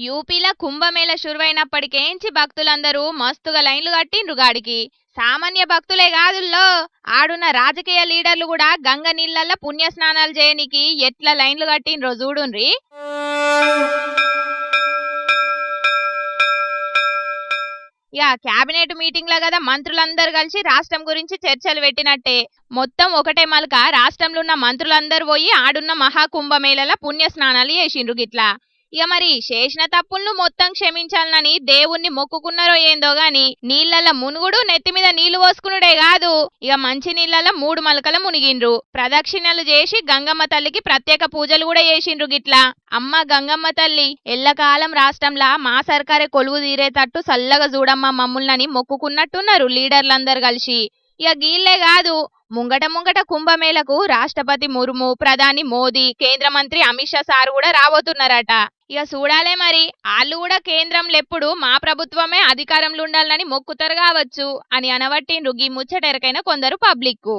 యూపీలో కుంభమేళ షురువైనప్పటికేంచి భక్తులందరూ మస్తుగా లైన్లు కట్టిండ్రు గాడికి. సామాన్య భక్తులే కాదుల్లో, ఆడున్న రాజకీయ లీడర్లు కూడా గంగ నీళ్ళల్లో పుణ్యస్నానాలు చేయనికి ఎట్లా లైన్లు కట్టిండ్రో చూడుండ్రి. ఇక కేబినెట్ మీటింగ్ లా కదా మంత్రులందరూ కలిసి రాష్ట్రం గురించి చర్చలు పెట్టినట్టే మొత్తం ఒకటే మలక రాష్ట్రంలో ఉన్న మంత్రులందరూ పోయి ఆడున్న మహాకుంభమేళల పుణ్య స్నానాలు చేసిండ్రు గిట్లా. ఇక మరి చేసిన తప్పులను మొత్తం క్షమించాలని దేవుణ్ణి మొక్కుకున్నారో ఏందో గాని నీళ్లలో మునుగుడు నెత్తి మీద నీళ్లు పోసుకునుడే కాదు, ఇక మంచి నీళ్లలో 3 మలకల మునిగిండ్రు. ప్రదక్షిణలు చేసి గంగమ్మ తల్లికి ప్రత్యేక పూజలు కూడా చేసిండ్రు గిట్లా. అమ్మ గంగమ్మ తల్లి ఎల్లకాలం రాష్ట్రంలా మా సర్కారే కొలువు తీరేటట్టు సల్లగా చూడమ్మ మమ్ముల్ని మొక్కుకున్నట్టున్నారు లీడర్లందరూ కలిసి. ఇక గీళ్లే కాదు, ముంగట కుంభమేళకు రాష్ట్రపతి ముర్ము, ప్రధాని మోదీ, కేంద్ర మంత్రి అమిత్ షా సార్ కూడా రాబోతున్నారట. ఇక చూడాలే మరి, వాళ్ళు కూడా కేంద్రంలో ఎప్పుడు మా ప్రభుత్వమే అధికారంలో ఉండాలని మొక్కుతారు కావచ్చు అని అనబట్టిండ్రు గీ ముచ్చటెరకైన కొందరు పబ్లిక్.